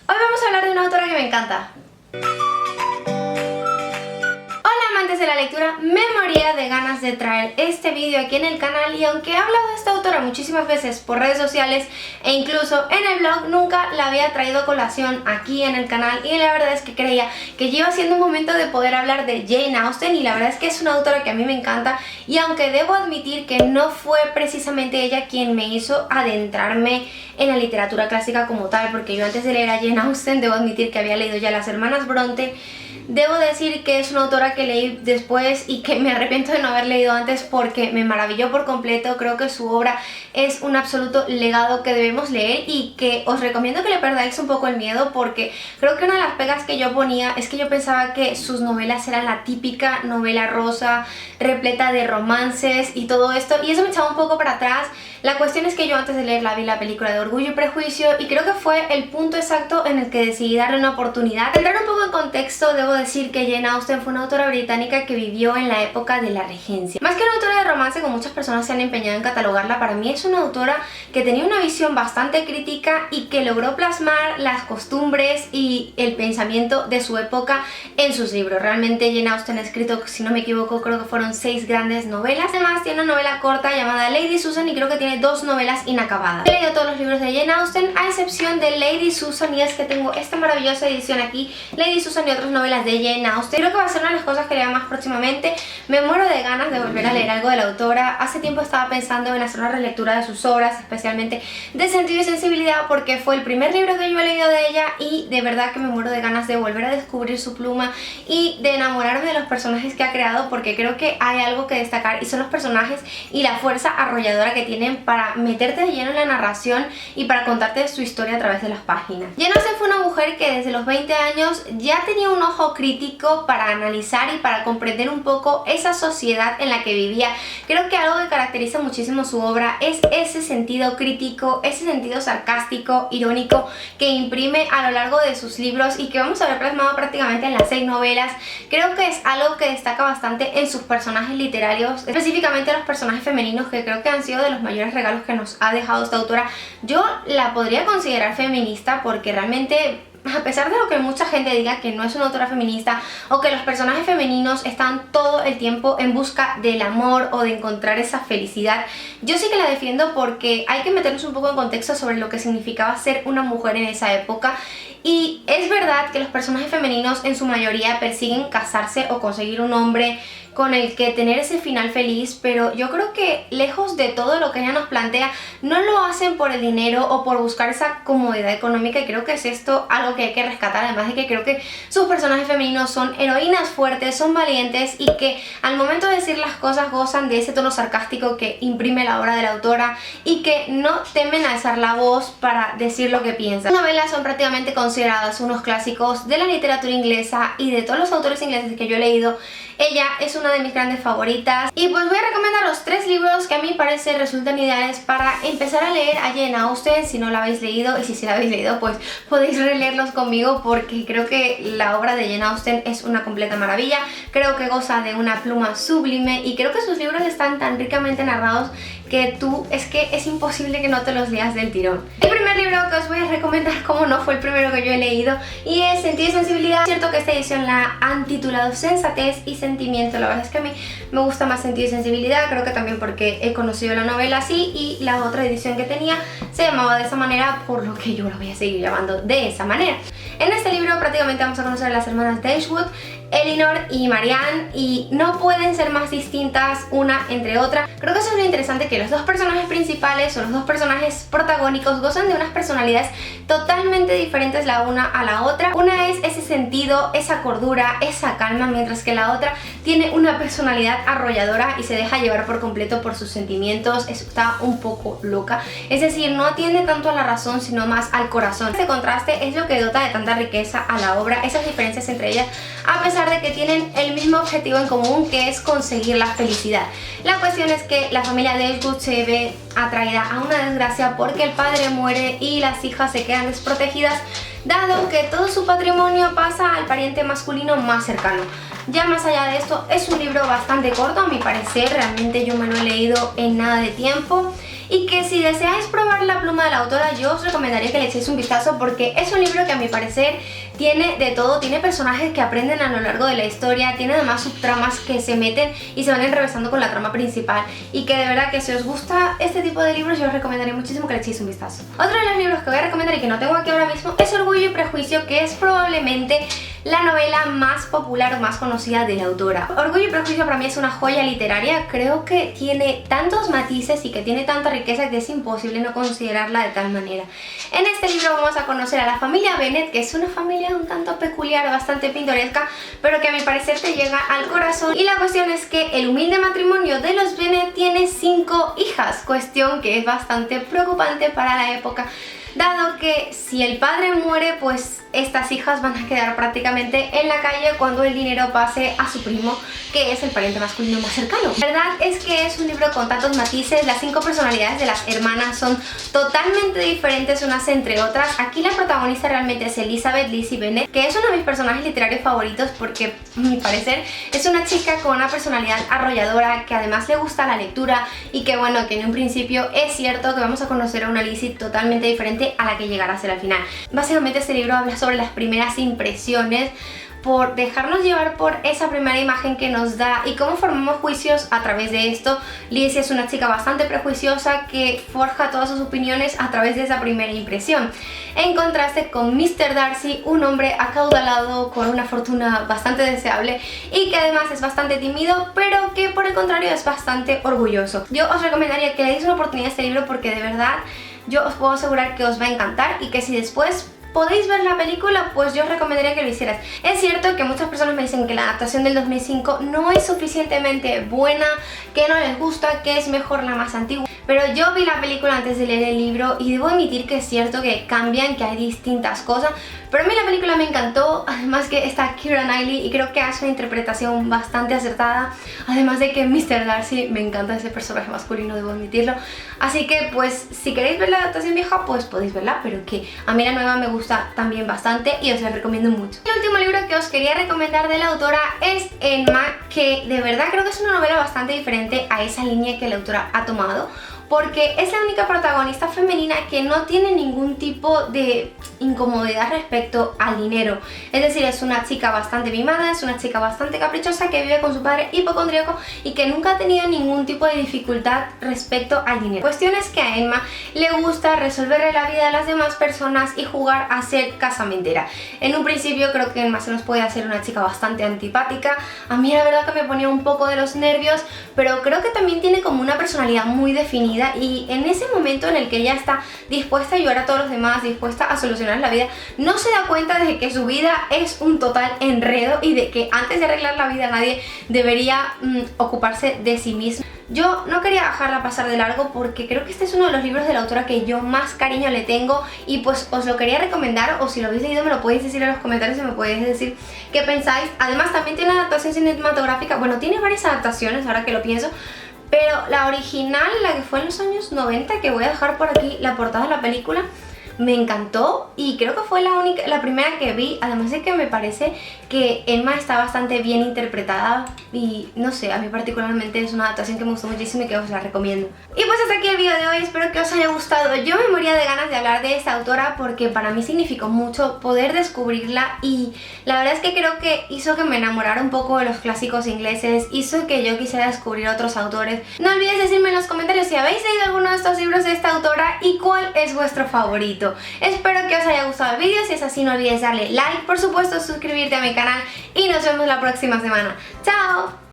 Hoy vamos a hablar de una autora que me encanta. Antes de la lectura me moría de ganas de traer este vídeo aquí en el canal, y aunque he hablado de esta autora muchísimas veces por redes sociales e incluso en el blog, nunca la había traído a colación aquí en el canal, y la verdad es que creía que iba siendo un momento de poder hablar de Jane Austen, y la verdad es que es una autora que a mí me encanta, y aunque debo admitir que no fue precisamente ella quien me hizo adentrarme en la literatura clásica como tal, porque yo antes de leer a Jane Austen debo admitir que había leído ya Las Hermanas Bronte. Debo decir que es una autora que leí después y que me arrepiento de no haber leído antes porque me maravilló por completo. Creo que su obra es un absoluto legado que debemos leer y que os recomiendo que le perdáis un poco el miedo, porque creo que una de las pegas que yo ponía es que yo pensaba que sus novelas eran la típica novela rosa, repleta de romances y todo esto, y eso me echaba un poco para atrás. La cuestión es que yo antes de leerla vi la película de Orgullo y Prejuicio y creo que fue el punto exacto en el que decidí darle una oportunidad. Para entrar un poco en contexto, debo decir que Jane Austen fue una autora británica que vivió en la época de la Regencia. Más que una autora de romance, como muchas personas se han empeñado en catalogarla, para mí es una autora que tenía una visión bastante crítica y que logró plasmar las costumbres y el pensamiento de su época en sus libros. Realmente Jane Austen ha escrito, si no me equivoco, creo que fueron 6 grandes novelas. Además tiene una novela corta llamada Lady Susan y creo que tiene 2 novelas inacabadas. He leído todos los libros de Jane Austen a excepción de Lady Susan, y es que tengo esta maravillosa edición aquí, Lady Susan y otras novelas de Jane Austen. Creo que va a ser una de las cosas que lea más próximamente. Me muero de ganas de volver a leer algo de la autora. Hace tiempo estaba pensando en hacer una relectura de sus obras, especialmente de Sentido y Sensibilidad, porque fue el primer libro que yo he leído de ella y de verdad que me muero de ganas de volver a descubrir su pluma y de enamorarme de los personajes que ha creado, porque creo que hay algo que destacar y son los personajes y la fuerza arrolladora que tienen para meterte de lleno en la narración y para contarte su historia a través de las páginas. Jane Austen fue una mujer que desde los 20 años ya tenía un ojo crítico para analizar y para comprender un poco esa sociedad en la que vivía. Creo que algo que caracteriza muchísimo su obra es ese sentido crítico, ese sentido sarcástico, irónico que imprime a lo largo de sus libros y que vamos a ver plasmado prácticamente en las 6 novelas. Creo que es algo que destaca bastante en sus personajes literarios, específicamente los personajes femeninos, que creo que han sido de los mayores regalos que nos ha dejado esta autora. Yo la podría considerar feminista porque realmente, a pesar de lo que mucha gente diga que no es una autora feminista o que los personajes femeninos están todo el tiempo en busca del amor o de encontrar esa felicidad, yo sí que la defiendo porque hay que meternos un poco en contexto sobre lo que significaba ser una mujer en esa época. Y es verdad que los personajes femeninos en su mayoría persiguen casarse o conseguir un hombre con el que tener ese final feliz, pero yo creo que lejos de todo lo que ella nos plantea, no lo hacen por el dinero o por buscar esa comodidad económica, y creo que es esto algo que hay que rescatar, además de que creo que sus personajes femeninos son heroínas fuertes, son valientes y que al momento de decir las cosas gozan de ese tono sarcástico que imprime la obra de la autora y que no temen alzar la voz para decir lo que piensan. Las novelas son prácticamente consideradas unos clásicos de la literatura inglesa y de todos los autores ingleses que yo he leído. Ella es una de mis grandes favoritas y pues voy a recomendar los 3 libros que a mí parece resultan ideales para empezar a leer a Jane Austen si no la habéis leído, y si la habéis leído pues podéis releerlos conmigo porque creo que la obra de Jane Austen es una completa maravilla. Creo que goza de una pluma sublime y creo que sus libros están tan ricamente narrados que es imposible que no te los leas del tirón. El primer libro que os voy a recomendar, como no, fue el primero que yo he leído y es Sentido y Sensibilidad. Es cierto que esta edición la han titulado Sensatez y Sentimiento. La verdad es que a mí me gusta más Sentido y Sensibilidad, creo que también porque he conocido la novela así y la otra edición que tenía se llamaba de esa manera, por lo que yo la voy a seguir llamando de esa manera. En este libro prácticamente vamos a conocer a las hermanas Dashwood, Elinor y Marianne, y no pueden ser más distintas una entre otra. Creo que eso es lo interesante, que los 2 personajes principales o los 2 personajes protagónicos gozan de unas personalidades totalmente diferentes la una a la otra. Una es ese sentido, esa cordura, esa calma, mientras que la otra tiene una personalidad arrolladora y se deja llevar por completo por sus sentimientos. Está un poco loca, es decir, no atiende tanto a la razón sino más al corazón. Este contraste es lo que dota de tanta riqueza a la obra, esas diferencias entre ellas, a pesar de que tienen el mismo objetivo en común, que es conseguir la felicidad. La cuestión es que la familia Dashwood se ve atraída a una desgracia porque el padre muere y las hijas se quedan desprotegidas, dado que todo su patrimonio pasa al pariente masculino más cercano. Ya más allá de esto, es un libro bastante corto a mi parecer, realmente yo me lo he leído en nada de tiempo y que si deseáis probar la pluma de la autora yo os recomendaría que le echéis un vistazo porque es un libro que a mi parecer tiene de todo, tiene personajes que aprenden a lo largo de la historia, tiene además subtramas que se meten y se van enrevesando con la trama principal y que de verdad que si os gusta este tipo de libros yo os recomendaría muchísimo que le echéis un vistazo. Otro de los libros que voy a recomendar y que no tengo aquí ahora mismo es Orgullo y Prejuicio, que es probablemente la novela más popular o más conocida de la autora. Orgullo y Prejuicio para mí es una joya literaria, creo que tiene tantos matices y que tiene tanta riqueza que es imposible no considerarla de tal manera. En este libro vamos a conocer a la familia Bennet, que es una familia un tanto peculiar, bastante pintoresca, pero que a mi parecer te llega al corazón, y la cuestión es que el humilde matrimonio de los Bennet tiene 5 hijas, cuestión que es bastante preocupante para la época, dado que si el padre muere, pues estas hijas van a quedar prácticamente en la calle cuando el dinero pase a su primo, que es el pariente masculino más cercano. La verdad es que es un libro con tantos matices, las 5 personalidades de las hermanas son totalmente diferentes unas entre otras. Aquí la protagonista realmente es Elizabeth Lizzie Bennet, que es uno de mis personajes literarios favoritos porque, a mi parecer, es una chica con una personalidad arrolladora, que además le gusta la lectura y que bueno, que en un principio es cierto que vamos a conocer a una Lizzie totalmente diferente a la que llegará a ser al final. Básicamente este libro habla sobre las primeras impresiones, por dejarnos llevar por esa primera imagen que nos da y cómo formamos juicios a través de esto. Lizzie es una chica bastante prejuiciosa que forja todas sus opiniones a través de esa primera impresión, en contraste con Mr. Darcy, un hombre acaudalado con una fortuna bastante deseable y que además es bastante tímido, pero que por el contrario es bastante orgulloso. Yo os recomendaría que le deis una oportunidad a este libro porque de verdad yo os puedo asegurar que os va a encantar, y que si después podéis ver la película, pues yo os recomendaría que lo hicieras. Es cierto que muchas personas me dicen que la adaptación del 2005 no es suficientemente buena, que no les gusta, que es mejor la más antigua, pero yo vi la película antes de leer el libro y debo admitir que es cierto que cambian, que hay distintas cosas, pero a mí la película me encantó, además que está Keira Knightley y creo que hace una interpretación bastante acertada, además de que Mr. Darcy, me encanta ese personaje masculino, debo admitirlo, así que pues si queréis ver la adaptación vieja pues podéis verla, pero que a mí la nueva me gusta también bastante y os la recomiendo mucho. El último libro que os quería recomendar de la autora es Emma, que de verdad creo que es una novela bastante diferente a esa línea que la autora ha tomado, porque es la única protagonista femenina que no tiene ningún tipo de incomodidad respecto al dinero. Es decir, es una chica bastante mimada, es una chica bastante caprichosa que vive con su padre hipocondríaco y que nunca ha tenido ningún tipo de dificultad respecto al dinero. Cuestión es que a Emma le gusta resolverle la vida a las demás personas y jugar a ser casamentera. En un principio creo que Emma se nos puede hacer una chica bastante antipática. A mí la verdad que me ponía un poco de los nervios, pero creo que también tiene como una personalidad muy definida, y en ese momento en el que ella está dispuesta a ayudar a todos los demás, dispuesta a solucionar la vida, no se da cuenta de que su vida es un total enredo y de que antes de arreglar la vida nadie debería ocuparse de sí mismo. Yo no quería dejarla pasar de largo porque creo que este es uno de los libros de la autora que yo más cariño le tengo, y pues os lo quería recomendar, o si lo habéis leído me lo podéis decir en los comentarios y me podéis decir qué pensáis. Además también tiene una adaptación cinematográfica, bueno, tiene varias adaptaciones ahora que lo pienso, pero la original, la que fue en los años 90, que voy a dejar por aquí la portada de la película, me encantó y creo que fue la primera que vi, además de que me parece que Emma está bastante bien interpretada y no sé, a mí particularmente es una adaptación que me gustó muchísimo y que os la recomiendo. Y pues hasta aquí el vídeo de hoy, espero que os haya gustado. Yo me moría de ganas de hablar de esta autora porque para mí significó mucho poder descubrirla, y la verdad es que creo que hizo que me enamorara un poco de los clásicos ingleses, hizo que yo quisiera descubrir a otros autores. No olvides decirme en los comentarios si habéis leído alguno de estos libros de esta autora y cuál es vuestro favorito. Espero que os haya gustado el vídeo, si es así no olvides darle like, por supuesto suscribirte a mi canal y nos vemos la próxima semana. ¡Chao!